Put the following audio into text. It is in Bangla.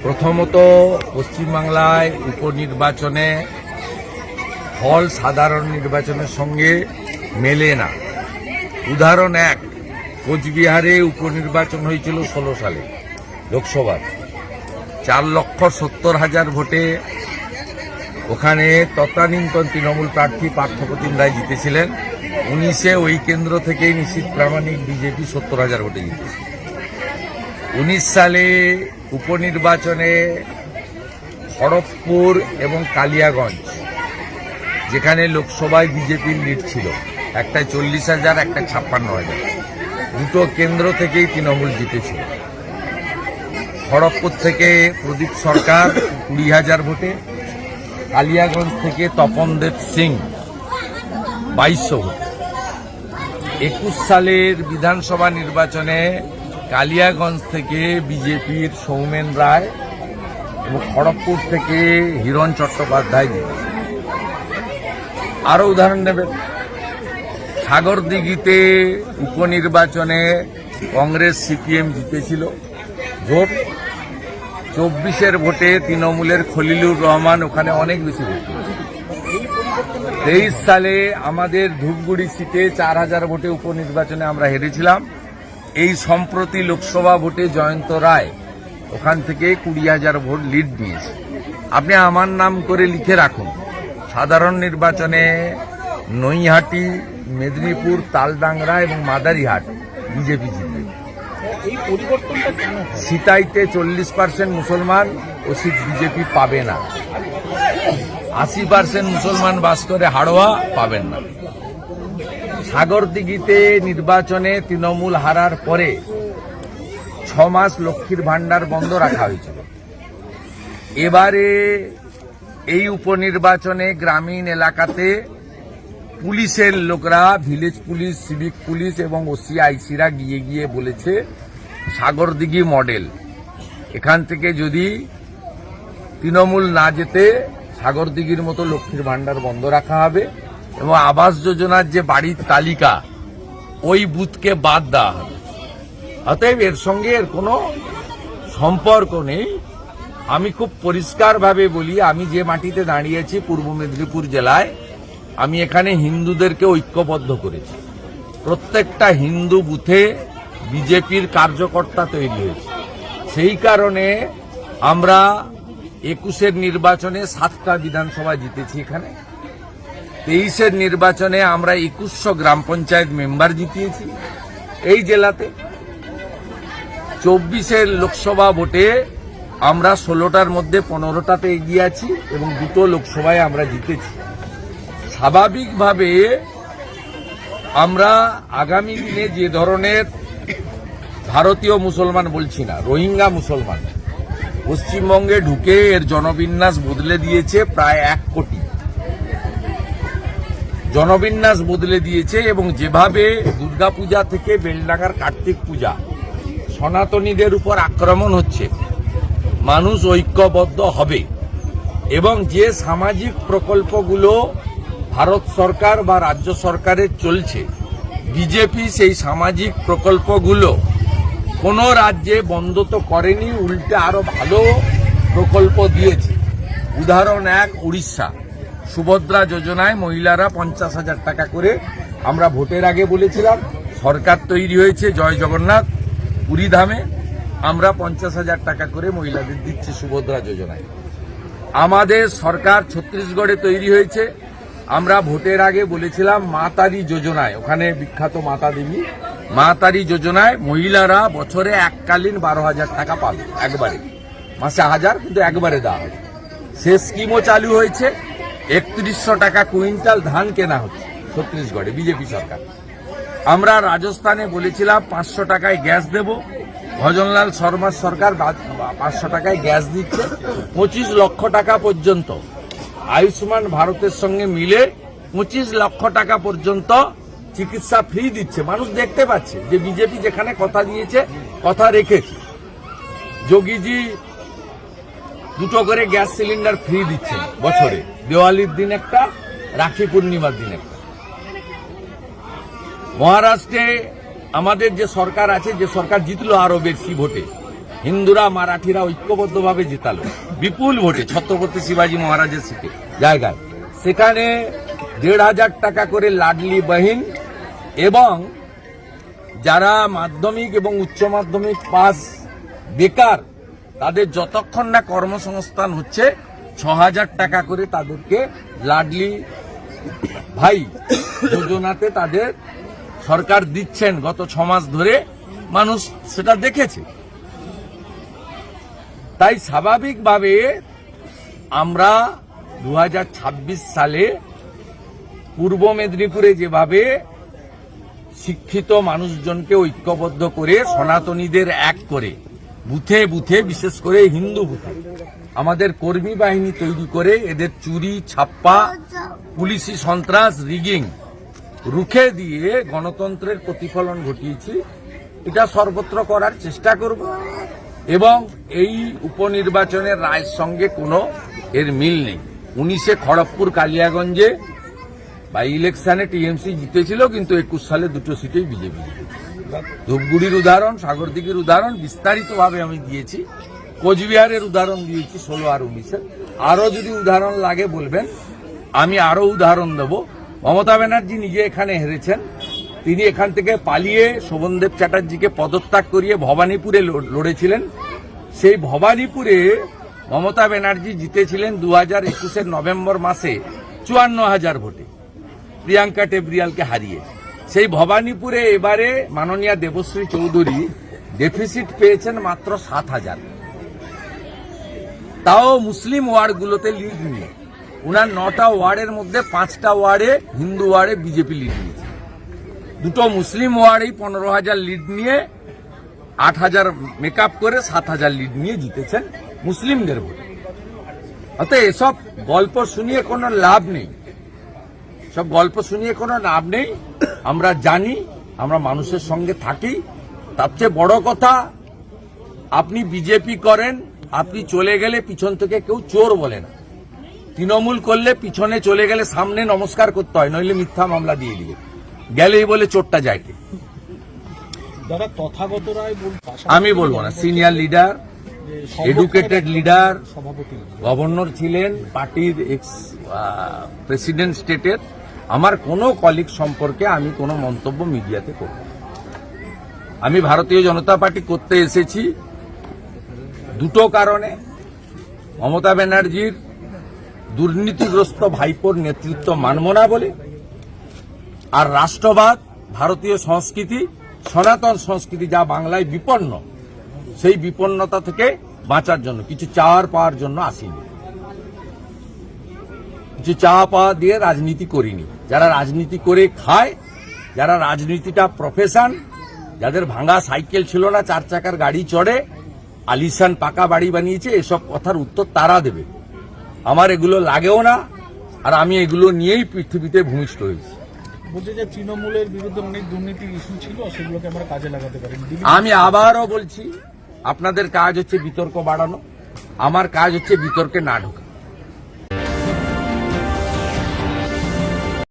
প্রথমত পশ্চিমবাংলায় উপনির্বাচনে ফল সাধারণ নির্বাচনের সঙ্গে মেলে না। উদাহরণ এক, কোচবিহারে উপনির্বাচন হয়েছিল 16 সালে লোকসভার, 4,70,000 ভোটে ওখানে তৎকালীনতন তৃণমূল প্রার্থী পার্থপ্রতিম রায় জিতেছিলেন। 19-এ ওই কেন্দ্র থেকেই নিশ্চিত প্রামাণিক বিজেপি 70,000 ভোটে জিতেছে। 19 সালে উপনির্বাচনে খড়গপুর এবং কালিয়াগঞ্জ, যেখানে লোকসভায় বিজেপির লিড ছিল, একটা 40,000, একটা 56,000, দুটো কেন্দ্র থেকেই তৃণমূল জিতেছিল। খড়গপুর থেকে প্রদীপ সরকার 20,000 ভোটে, কালিয়াগঞ্জ থেকে তপনদেব সিং 2200 ভোটে। 21 সালের বিধানসভা নির্বাচনে কালিয়াগঞ্জ থেকে বিজেপির সৌমেন রায় এবং খড়গপুর থেকে হিরণ চট্টোপাধ্যায় জিতেছে। আরও উদাহরণ নেবেন, সাগরদিঘিতে উপনির্বাচনে কংগ্রেস সিপিএম জিতেছিল ভোট, 24-এর ভোটে তৃণমূলের খলিলুর রহমান ওখানে অনেক বেশি ভোট পেয়েছে। 23 সালে আমাদের ধূপগুড়ি সিটে 4,000 ভোটে উপনির্বাচনে আমরা হেরেছিলাম। এই সম্প্রতি লোকসভা ভোটে জয়ন্ত রায় ওখান থেকে 20,000 ভোট লিড দিয়েছে। আপনি আমার নাম করে লিখে রাখুন, সাধারণ নির্বাচনে নৈহাটি, মেদিনীপুর, তালডাংরা এবং মাদারিহাট বিজেপি জিতবে। সিতাইতে 40% মুসলমান ও সিট বিজেপি পাবে না। 80% মুসলমান বাস করে হাড়োয়া, পাবেন না। সাগরদিঘিতে নির্বাচনে তৃণমূল হারার পরে 6 মাস লক্ষ্মীর ভাণ্ডার বন্ধ রাখা হয়েছিল। এবারে এই উপনির্বাচনে গ্রামীণ এলাকাতে পুলিশের লোকরা, ভিলেজ পুলিশ, সিভিক পুলিশ এবং ওসি আইসিরা গিয়ে গিয়ে বলেছে সাগরদিঘি মডেল, এখান থেকে যদি তৃণমূল না যেতে সাগরদিঘির মতো লক্ষ্মীর ভাণ্ডার বন্ধ রাখা হবে এবং আবাস যোজনার যে বাড়ির তালিকা ওই বুথকে বাদ দেওয়া হবে। অতএব এর সঙ্গে এর কোনো সম্পর্ক নেই। আমি খুব পরিষ্কারভাবে বলি, আমি যে মাটিতে দাঁড়িয়েছি পূর্ব মেদিনীপুর জেলায়, আমি এখানে হিন্দুদেরকে ঐক্যবদ্ধ করেছি। প্রত্যেকটা হিন্দু বুথে বিজেপির কার্যকর্তা তৈরি হয়েছে। সেই কারণে আমরা 21-এর নির্বাচনে 7টা বিধানসভা জিতেছি। এখানে 23-এর নির্বাচনে আমরা 2100 গ্রাম পঞ্চায়েত মেম্বার জিতিয়েছি এই জেলাতে। 24-এর লোকসভা ভোটে আমরা 16টার মধ্যে 15টাতে এগিয়ে আছি এবং 2টো লোকসভায় আমরা জিতেছি। স্বাভাবিকভাবে আমরা আগামী দিনে যে ধরনের ভারতীয় মুসলমান, বলছি না, রোহিঙ্গা মুসলমান পশ্চিমবঙ্গে ঢুকে এর জনবিন্যাস বদলে দিয়েছে, প্রায় 1 কোটি জনবিন্যাস বদলে দিয়েছে। এবং যেভাবে দুর্গাপূজা থেকে বেলডাঙ্গার কার্তিক পূজা সনাতনীদের উপর আক্রমণ হচ্ছে, মানুষ ঐক্যবদ্ধ হবে এবং যে সামাজিক প্রকল্পগুলো ভারত সরকার বা রাজ্য সরকারের চলছে, বিজেপি সেই সামাজিক প্রকল্পগুলো কোনো রাজ্যে বন্ধ তো করেনি, উল্টে আরো ভালো প্রকল্প দিয়েছে। উদাহরণ এক, উড়িষ্যা সুভদ্রা যোজনায় মহিলারা 50,000 টাকা করে, আমরা ভোটের আগে বলেছিলাম, সরকার তৈরি হয়েছে জয় জগন্নাথ পুরীধামে, আমরা 50,000 টাকা করে মহিলাদের দিচ্ছি সুভদ্রা যোজনায়। আমাদের সরকার ছত্তিশগড়ে তৈরি হয়েছে, আমরা ভোটের আগে বলেছিলাম মা তারি যোজনায়, ওখানে বিখ্যাত মাতা দেবী, মা তারি যোজনায় মহিলারা বছরে এককালীন 12,000 টাকা পাবে, একবারে, মাসে 1000, কিন্তু একবারে দেওয়া হবে। সে স্কিমও চালু হয়েছে। 3100 টাকা কুইন্টাল ধান কেনা হচ্ছে ছত্তিশগড়ে বিজেপি সরকার। আমরা রাজস্থানে বলেছিলাম 500 টাকায় গ্যাস দেব, ভজনলাল শর্মার সরকার 500 টাকায় গ্যাস দিচ্ছে। 25 লক্ষ টাকা পর্যন্ত আয়ুষ্মান ভারতের সঙ্গে মিলে 25 লক্ষ টাকা পর্যন্ত চিকিৎসা ফ্রি দিচ্ছে। মানুষ দেখতে পাচ্ছে যে বিজেপি যেখানে কথা দিয়েছে কথা রেখেছে। যোগীজি 2টো করে গ্যাস সিলিন্ডার ফ্রি দিচ্ছেন বছরে, দেওয়ালির দিন একটা, রাখি পূর্ণিমার দিন একটা। মহারাষ্ট্রে আমাদের যে সরকার আছে, যে সরকার জিতলো আরো বেশি ভোটে, হিন্দুরা মারাঠিরা ঐক্যবদ্ধভাবে জেতালো বিপুল ভোটে ছত্রপতি শিবাজী মহারাজের সিটে জায়গায়। সেখানে 1,500 টাকা করে লাডলি বহিন এবং যারা মাধ্যমিক এবং উচ্চ মাধ্যমিক পাস বেকার তাদের যতক্ষণ না কর্মসংস্থান হচ্ছে 6,000 টাকা করে তাদেরকে লাডলি ভাই যোজনাতে তাদের সরকার দিচ্ছেন। গত 6 মাস ধরে মানুষ সেটা দেখেছে। তাই স্বাভাবিকভাবে আমরা 2026 সালে পূর্ব মেদিনীপুরে যেভাবে শিক্ষিত মানুষজনকে ঐক্যবদ্ধ করে সনাতনীদের এক করে বুথে বুথে বিশেষ করে হিন্দু বুথে আমাদের কর্মী বাহিনী তৈরি করে এদের চুরি ছাপ্পা পুলিশি সন্ত্রাস রিগিং রুখে দিয়ে গণতন্ত্রের প্রতিফলন ঘটিয়েছি, এটা সর্বত্র করার চেষ্টা করব। এবং এই উপনির্বাচনের রায়ের সঙ্গে কোনো এর মিল নেই। 19-এ খড়গপুর কালিয়াগঞ্জে বাই ইলেকশনে টিএমসি জিতেছিল, কিন্তু 21 সালে 2টো সিটেই বিজেপি জিতেছে। ধূপগুড়ির উদাহরণ, সাগরদিঘির উদাহরণ বিস্তারিতভাবে আমি দিয়েছি। কোচবিহারের উদাহরণ দিয়েছি 16 আর 19-এ। আরো যদি উদাহরণ লাগে বলবেন, আমি আরো উদাহরণ দেব। মমতা ব্যানার্জি নিজে এখানে হেরেছেন। তিনি এখান থেকে পালিয়ে শোভনদেব চ্যাটার্জিকে পদত্যাগ করিয়ে ভবানীপুরে লড়েছিলেন। সেই ভবানীপুরে মমতা ব্যানার্জি জিতেছিলেন 2021-এর নভেম্বর মাসে 54,000 ভোটে প্রিয়াঙ্কা টেবরিয়ালকে হারিয়ে। সেই ভবানীপুরে এবারে মাননীয়া দেবশ্রী চৌধুরী ডেফিসিট পেয়েছেন মাত্র 7,000, তাও মুসলিম ওয়ার্ডগুলোতে লিড নিয়ে। উনার 9টা ওয়ার্ডের মধ্যে 5টা ওয়ার্ডে হিন্দু ওয়ার্ডে বিজেপি লিড নিয়েছে। 2টো মুসলিম ওয়ার্ডেই 15,000 লিড নিয়ে 8,000 মেকআপ করে 7,000 লিড নিয়ে জিতেছেন মুসলিমদের ভোটে। অর্থাৎ এসব গল্প শুনিয়ে কোনো লাভ নেই, সব গল্প শুনিয়ে কোনো লাভ নেই। আমরা জানি, আমরা মানুষের সঙ্গে থাকি। তার চেয়ে বড় কথা, আপনি বিজেপি করেন, আপনি চলে গেলে পিছন থেকে কেউ চোর বলে না। তৃণমূল করলে পিছনে চলে গেলে সামনে নমস্কার করতে হয়, নইলে মিথ্যা মামলা দিয়ে দিবে। গেলেই বলে চোরটা যায় কে? আমি বলবো না। Senior leader, educated leader, governor ছিলেন, পার্টির এক্স প্রেসিডেন্ট স্টেটের। আমার কোনো কলিগ সম্পর্কে আমি কোনো মন্তব্য মিডিয়াতে করব না। আমি ভারতীয় জনতা পার্টি করতে এসেছি 2টো কারণে। মমতা ব্যানার্জির দুর্নীতিগ্রস্ত ভাইপোর নেতৃত্ব মানব না বলে, আর রাষ্ট্রবাদ, ভারতীয় সংস্কৃতি, সনাতন সংস্কৃতি যা বাংলায় বিপন্ন, সেই বিপন্নতা থেকে বাঁচার জন্য। কিছু চাওয়ার পাওয়ার জন্য আসিনি, কিছু চাওয়া পাওয়া দিয়ে রাজনীতি করিনি। যারা রাজনীতি করে খায়, যারা রাজনীতিটা প্রফেশন, যাদের ভাঙা সাইকেল ছিল না, 4 চাকার গাড়ি চড়ে আলিশান পাকা বাড়ি বানিয়েছে, এসব কথার উত্তর তারা দেবে। আমার এগুলো লাগেও না, আর আমি এগুলো নিয়েই পৃথিবীতে ভূমিষ্ঠ হয়েছি। বলছে যে তৃণমূলের বিরুদ্ধে অনেক দুর্নীতির ইস্যু ছিল, সেগুলোকে আমরা কাজে লাগাতে পারি। আমি আবারও বলছি, আপনাদের কাজ হচ্ছে বিতর্ক বাড়ানো, আমার কাজ হচ্ছে বিতর্কে না ঢোকা।